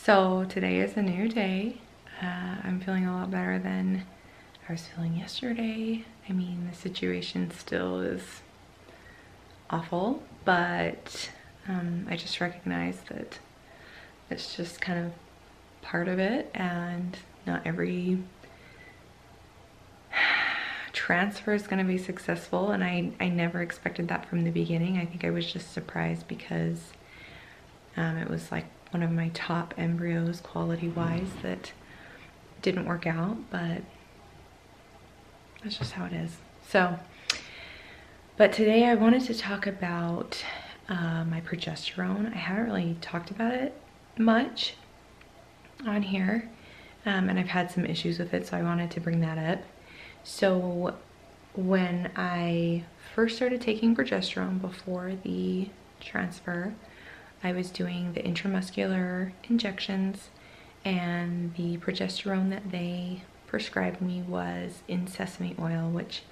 So today is a new day. I'm feeling a lot better than I was feeling yesterday. I mean, the situation still is awful, but I just recognize that it's just kind of part of it, and not every transfer is going to be successful, and I never expected that from the beginning. I think I was just surprised because it was like one of my top embryos quality-wise that didn't work out, but that's just how it is. So, but today I wanted to talk about my progesterone. I haven't really talked about it much on here, and I've had some issues with it, so I wanted to bring that up. So when I first started taking progesterone before the transfer, I was doing the intramuscular injections, and the progesterone that they prescribed me was in sesame oil, which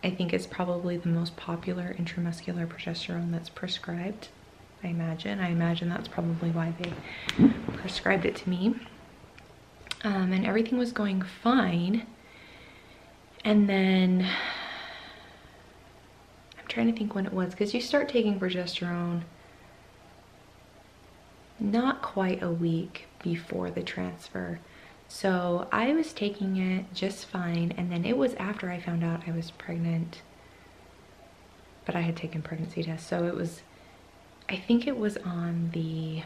I think is probably the most popular intramuscular progesterone that's prescribed. I imagine that's probably why they prescribed it to me. And everything was going fine. And then I'm trying to think when it was, because you start taking progesterone not quite a week before the transfer. So I was taking it just fine, and then it was after I found out I was pregnant, but I had taken pregnancy tests. So it was, I think it was on the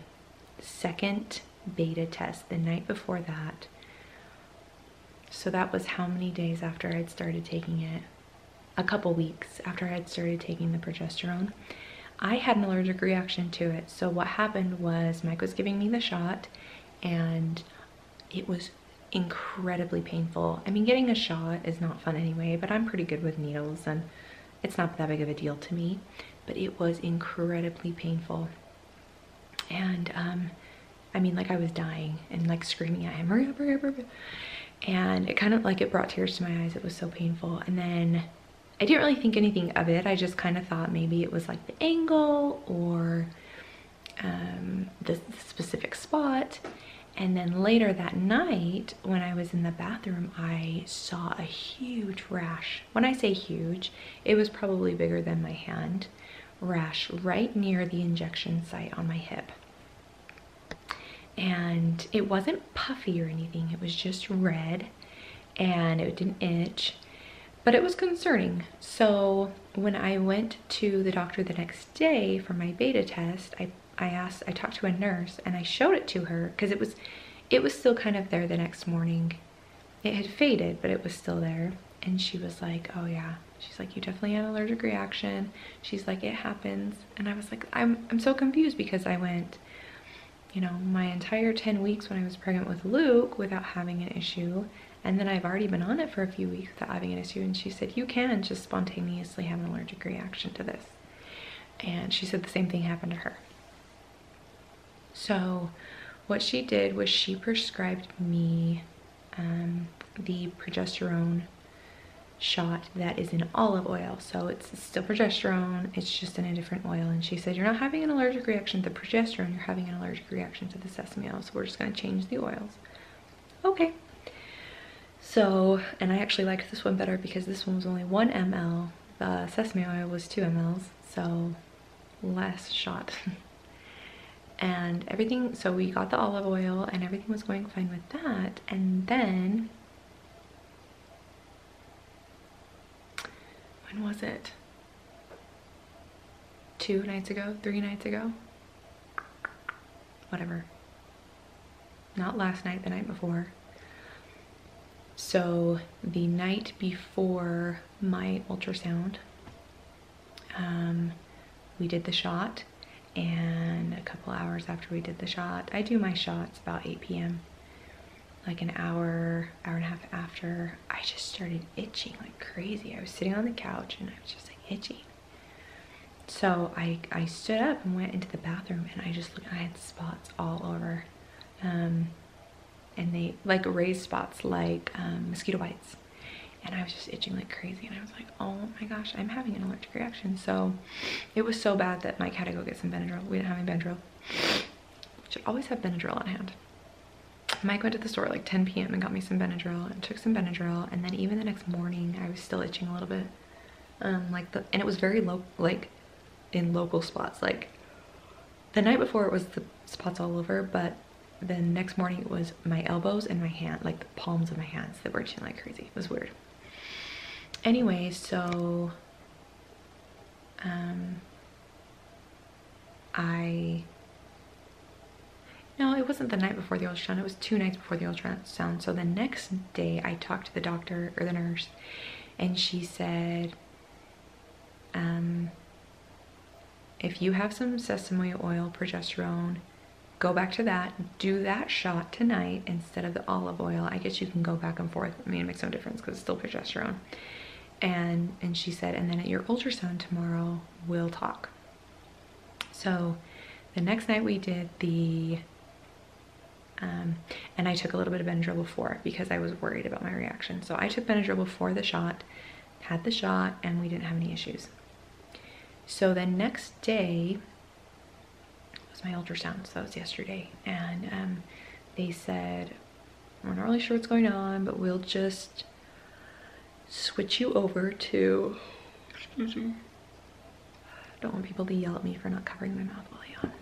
second beta test, the night before that. So that was how many days after I'd started taking it? A couple weeks after I had started taking the progesterone. I had an allergic reaction to it. So what happened was Mike was giving me the shot, and it was incredibly painful. I mean, getting a shot is not fun anyway, but I'm pretty good with needles and it's not that big of a deal to me, but it was incredibly painful. And I mean, like, I was dying and like screaming at him, hurry up, hurry up, hurry up. And it kind of like, it brought tears to my eyes. It was so painful. And then I didn't really think anything of it. I just kind of thought maybe it was like the angle or the specific spot. And then later that night, when I was in the bathroom, I saw a huge rash. When I say huge, it was probably bigger than my hand, rash right near the injection site on my hip. And it wasn't puffy or anything. It was just red, and it didn't itch, but it was concerning. So when I went to the doctor the next day for my beta test, I talked to a nurse and I showed it to her, because it was still kind of there the next morning. It had faded, but it was still there. And she was like, oh yeah. She's like, you definitely had an allergic reaction. She's like, it happens. And I was like, I'm so confused, because I went, you know, my entire 10 weeks when I was pregnant with Luke without having an issue. And then I've already been on it for a few weeks without having an issue. And she said, you can just spontaneously have an allergic reaction to this. And she said the same thing happened to her. So what she did was she prescribed me the progesterone shot that is in olive oil. So it's still progesterone, it's just in a different oil. And she said, you're not having an allergic reaction to the progesterone, you're having an allergic reaction to the sesame oil. So we're just going to change the oils. Okay. So, and I actually liked this one better because this one was only 1 ml. The sesame oil was 2 mLs, so less shot. And everything, so we got the olive oil and everything was going fine with that. And then, when was it? 2 nights ago, 3 nights ago? Whatever. Not last night, the night before. So the night before my ultrasound, we did the shot. And a couple hours after we did the shot, I do my shots about 8 p.m. Like an hour and a half after, I just started itching like crazy. I was sitting on the couch and I was just like itching. So I stood up and went into the bathroom, and I just looked, I had spots all over. And they like raised spots like mosquito bites. And I was just itching like crazy, and I was like, oh my gosh, I'm having an allergic reaction. So it was so bad that Mike had to go get some Benadryl. We didn't have any Benadryl. Should always have Benadryl on hand. Mike went to the store at like 10 p.m. and got me some Benadryl and took some Benadryl, and then even the next morning I was still itching a little bit. And it was very low, like in local spots. Like the night before it was the spots all over, but the next morning it was my elbows and my hand, like the palms of my hands that were itching like crazy. It was weird. Anyway, so no, it wasn't the night before the ultrasound, it was 2 nights before the ultrasound. So the next day I talked to the doctor or the nurse, and she said, if you have some sesame oil, progesterone, go back to that, do that shot tonight instead of the olive oil. I guess you can go back and forth. I mean, it makes no difference because it's still progesterone. And she said, and then at your ultrasound tomorrow, we'll talk. So the next night we did the, and I took a little bit of Benadryl before because I was worried about my reaction. So I took Benadryl before the shot, had the shot, and we didn't have any issues. So the next day was my ultrasound, so that was yesterday. And they said, we're not really sure what's going on, but we'll just switch you over to, excuse me, I don't want people to yell at me for not covering my mouth while I yawn,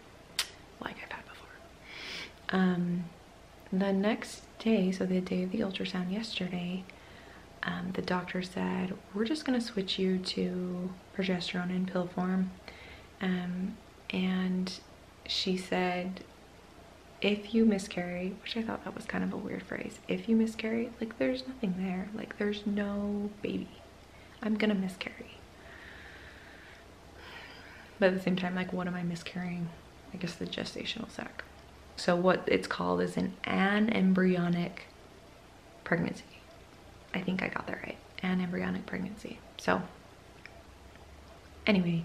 like I've had before. The next day, so the day of the ultrasound yesterday, the doctor said, we're just gonna switch you to progesterone in pill form. And she said, if you miscarry, which I thought that was kind of a weird phrase, if you miscarry, like there's nothing there, like there's no baby, I'm gonna miscarry. But at the same time, like what am I miscarrying? I guess the gestational sac. So what it's called is an anembryonic pregnancy. I think I got that right, anembryonic pregnancy. So anyway,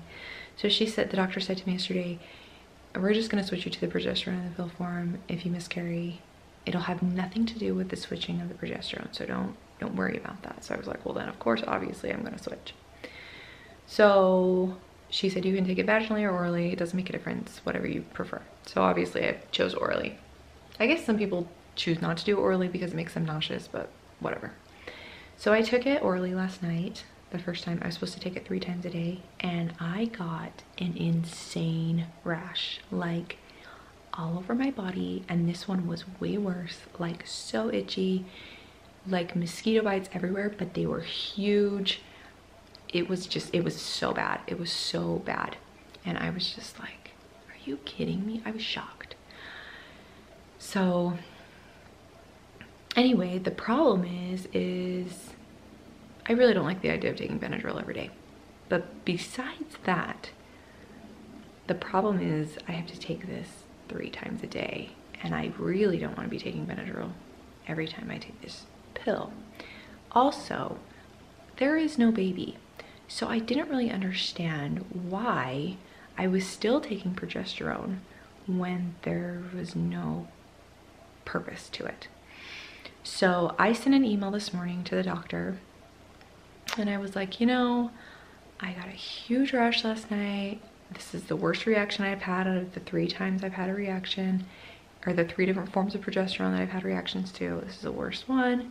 so she said, the doctor said to me yesterday, we're just gonna switch you to the progesterone in the pill form. If you miscarry, it'll have nothing to do with the switching of the progesterone, so don't worry about that. So I was like, well then of course, obviously I'm gonna switch. So she said, you can take it vaginally or orally, it doesn't make a difference, whatever you prefer. So obviously I chose orally. I guess some people choose not to do orally because it makes them nauseous, but whatever. So I took it orally last night, the first time. I was supposed to take it 3 times a day, and I got an insane rash, like all over my body, and this one was way worse, like so itchy, like mosquito bites everywhere, but they were huge. It was so bad. It was so bad. And I was just like, are you kidding me? I was shocked. So anyway, the problem is I really don't like the idea of taking Benadryl every day. But besides that, the problem is I have to take this 3 times a day, and I really don't want to be taking Benadryl every time I take this pill. Also, there is no baby. So I didn't really understand why I was still taking progesterone when there was no purpose to it. So I sent an email this morning to the doctor, and I was like, you know, I got a huge rash last night. This is the worst reaction I've had out of the 3 times I've had a reaction, or the 3 different forms of progesterone that I've had reactions to. This is the worst one.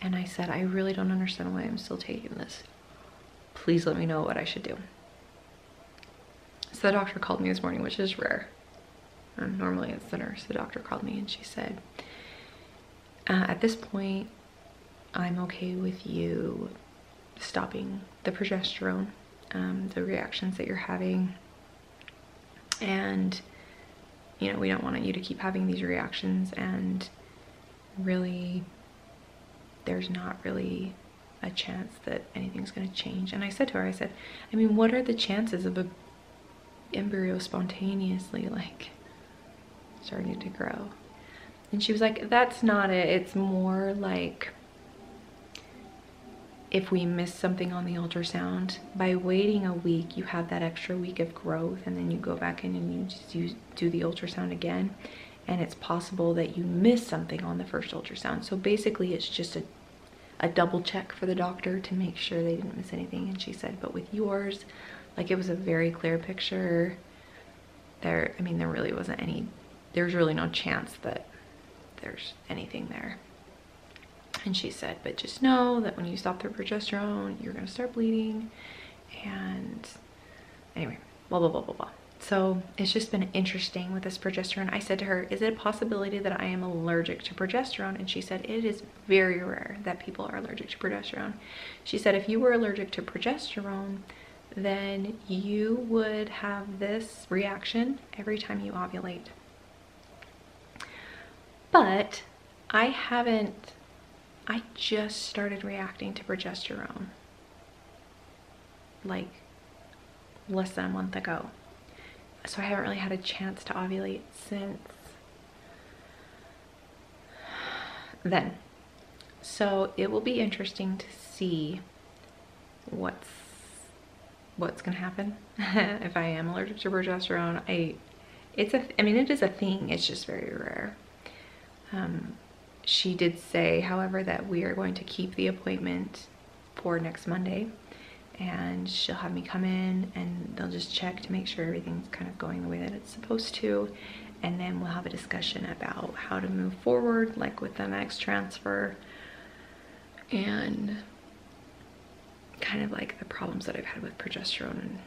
And I said, I really don't understand why I'm still taking this. Please let me know what I should do. So the doctor called me this morning, which is rare. Normally it's the nurse. The doctor called me and she said, at this point, I'm okay with you stopping the progesterone, the reactions that you're having. And, you know, we don't want you to keep having these reactions, and really, there's not really a chance that anything's going to change. And I said to her, I said, I mean, what are the chances of a embryo spontaneously like starting to grow? And she was like, that's not it. It's more like if we miss something on the ultrasound, by waiting a week, you have that extra week of growth, and then you go back in and you do the ultrasound again, and it's possible that you miss something on the first ultrasound. So basically it's just a double check for the doctor to make sure they didn't miss anything. And she said, but with yours, like, it was a very clear picture. I mean, there really wasn't any there's really no chance that there's anything there. And she said, but just know that when you stop the progesterone, you're gonna start bleeding. And anyway, blah, blah, blah, blah, blah. So it's just been interesting with this progesterone. I said to her, is it a possibility that I am allergic to progesterone? And she said, it is very rare that people are allergic to progesterone. She said, if you were allergic to progesterone, then you would have this reaction every time you ovulate. But I just started reacting to progesterone like less than a month ago. So I haven't really had a chance to ovulate since then. So it will be interesting to see what's gonna happen if I am allergic to progesterone. I mean, it is a thing, it's just very rare. She did say, however, that we are going to keep the appointment for next Monday, and she'll have me come in and they'll just check to make sure everything's kind of going the way that it's supposed to, and then we'll have a discussion about how to move forward, like with the next transfer, and kind of like the problems that I've had with progesterone. And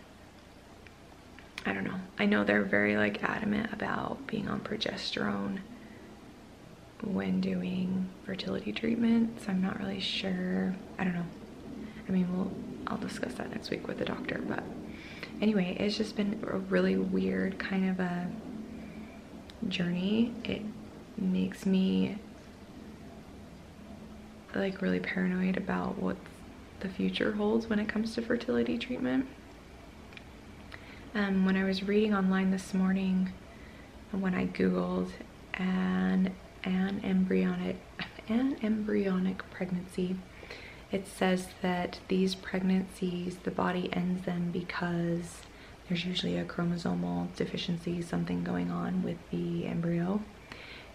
I don't know, I know they're very like adamant about being on progesterone when doing fertility treatments. I'm not really sure, I don't know. I mean, I'll discuss that next week with the doctor. But anyway, it's just been a really weird kind of a journey. It makes me like really paranoid about what the future holds when it comes to fertility treatment. When I was reading online this morning, when I googled an embryonic pregnancy, it says that these pregnancies, the body ends them because there's usually a chromosomal deficiency, something going on with the embryo.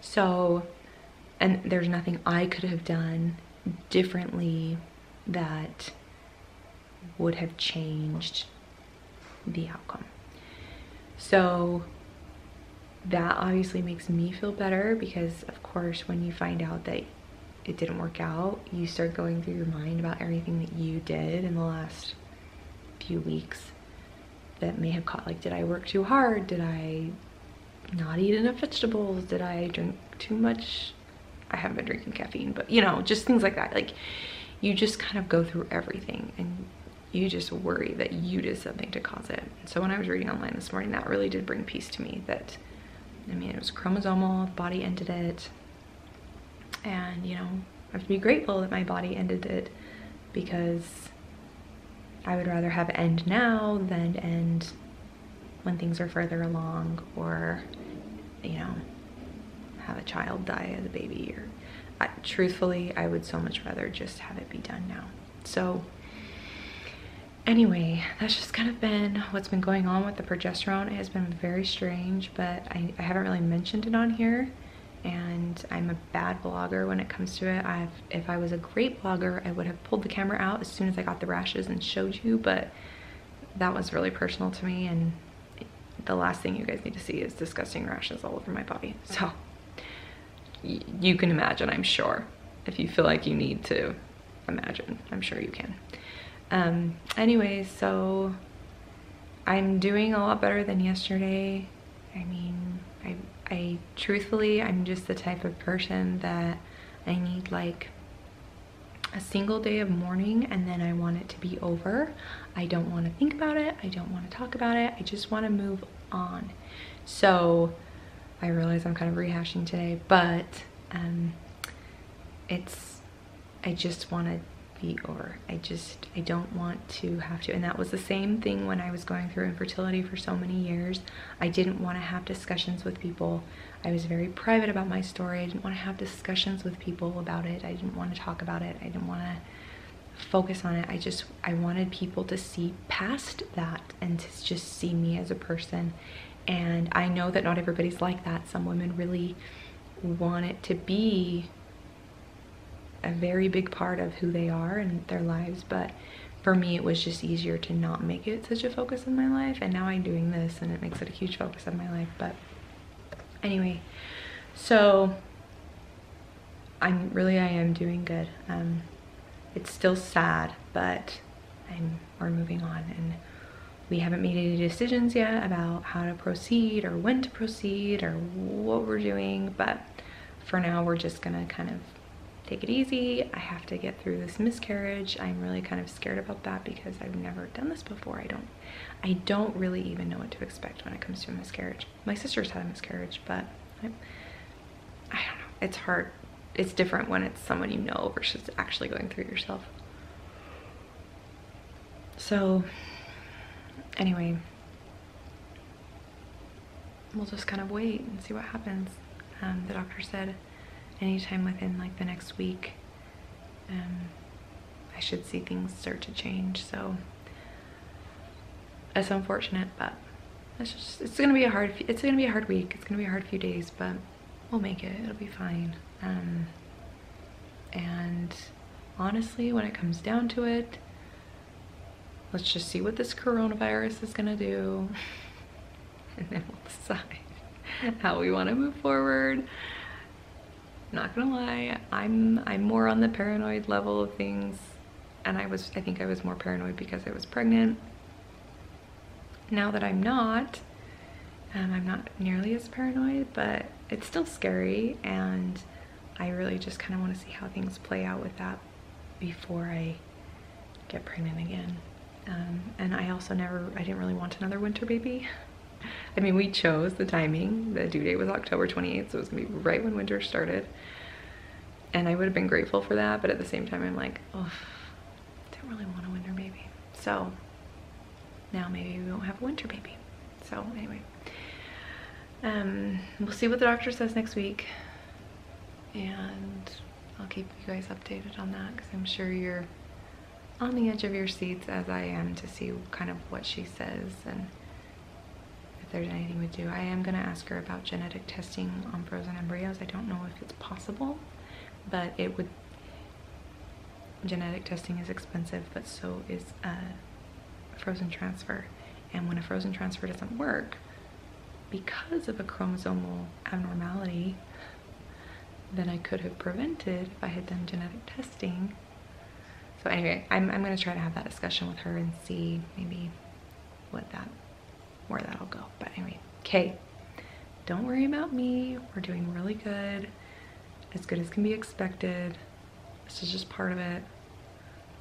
So, and there's nothing I could have done differently that would have changed the outcome. So that obviously makes me feel better, because of course when you find out that it didn't work out, you start going through your mind about everything that you did in the last few weeks that may have caught, like, did I work too hard? Did I not eat enough vegetables? Did I drink too much? I haven't been drinking caffeine, but you know, just things like that. Like, you just kind of go through everything and you just worry that you did something to cause it. So when I was reading online this morning, that really did bring peace to me, that, I mean, it was chromosomal, the body ended it. And, you know, I have to be grateful that my body ended it, because I would rather have it end now than end when things are further along, or, you know, have a child die as a baby. Or truthfully, I would so much rather just have it be done now. So anyway, that's just kind of been what's been going on with the progesterone. It has been very strange, but I haven't really mentioned it on here. And I'm a bad blogger when it comes to it. If I was a great blogger, I would have pulled the camera out as soon as I got the rashes and showed you, but that was really personal to me, and the last thing you guys need to see is disgusting rashes all over my body. So you can imagine, I'm sure. If you feel like you need to imagine, I'm sure you can. Anyways, so I'm doing a lot better than yesterday. I mean, I truthfully, I'm just the type of person that I need like a single day of mourning, and then I want it to be over. I don't want to think about it. I don't want to talk about it. I just want to move on. So I realize I'm kind of rehashing today, but I just want to be over. I don't want to have to. And that was the same thing when I was going through infertility for so many years. I didn't want to have discussions with people. I was very private about my story. I didn't want to have discussions with people about it. I didn't want to talk about it. I didn't want to focus on it. I wanted people to see past that and to just see me as a person. And I know that not everybody's like that. Some women really want it to be a very big part of who they are and their lives, but for me it was just easier to not make it such a focus in my life, and now I'm doing this and it makes it a huge focus of my life. But Anyway, so I am doing good. It's still sad, but we're moving on, and we haven't made any decisions yet about how to proceed or when to proceed or what we're doing, but for now we're just gonna kind of take it easy. I have to get through this miscarriage. I'm really kind of scared about that because I've never done this before. I don't really even know what to expect when it comes to a miscarriage. My sister's had a miscarriage, but I don't know. It's hard. It's different when it's someone you know versus actually going through it yourself. So anyway, we'll just kind of wait and see what happens. The doctor said anytime within like the next week, I should see things start to change. So it's unfortunate, but it's gonna be a hard week. It's gonna be a hard few days, but we'll make it. It'll be fine. And honestly, when it comes down to it, let's just see what this coronavirus is gonna do, and then we'll decide how we want to move forward. Not gonna lie, I'm more on the paranoid level of things, and I think I was more paranoid because I was pregnant. Now that I'm not nearly as paranoid, but it's still scary, and I really just kind of want to see how things play out with that before I get pregnant again. And I also I didn't really want another winter baby. I mean, we chose the timing. The due date was October 28th, so it was gonna be right when winter started. And I would have been grateful for that, but at the same time, I'm like, oh, I don't really want a winter baby. So now maybe we won't have a winter baby. So anyway, we'll see what the doctor says next week, and I'll keep you guys updated on that, because I'm sure you're on the edge of your seats as I am to see kind of what she says and if there's anything we do. I am going to ask her about genetic testing on frozen embryos. I don't know if it's possible, but genetic testing is expensive, but so is frozen transfer. And when a frozen transfer doesn't work because of a chromosomal abnormality that I could have prevented if I had done genetic testing. So anyway, I'm going to try to have that discussion with her and see maybe where that'll go. But anyway, okay, don't worry about me. We're doing really good as can be expected. This is just part of it.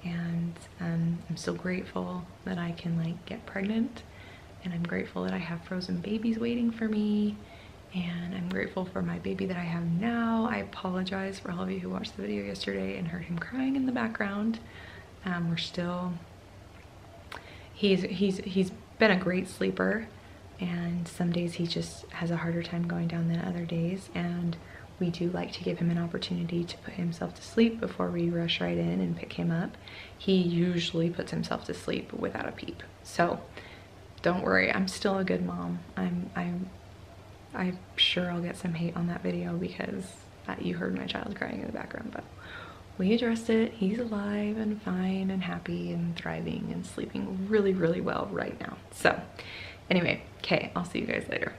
And I'm so grateful that I can like get pregnant, and I'm grateful that I have frozen babies waiting for me, and I'm grateful for my baby that I have now. I apologize for all of you who watched the video yesterday and heard him crying in the background. He's been a great sleeper, and some days he just has a harder time going down than other days, and we do like to give him an opportunity to put himself to sleep before we rush right in and pick him up. He usually puts himself to sleep without a peep, so don't worry, I'm still a good mom. I'm sure I'll get some hate on that video because you heard my child crying in the background, but we addressed it. He's alive and fine and happy and thriving and sleeping really, really well right now. So anyway, okay, I'll see you guys later.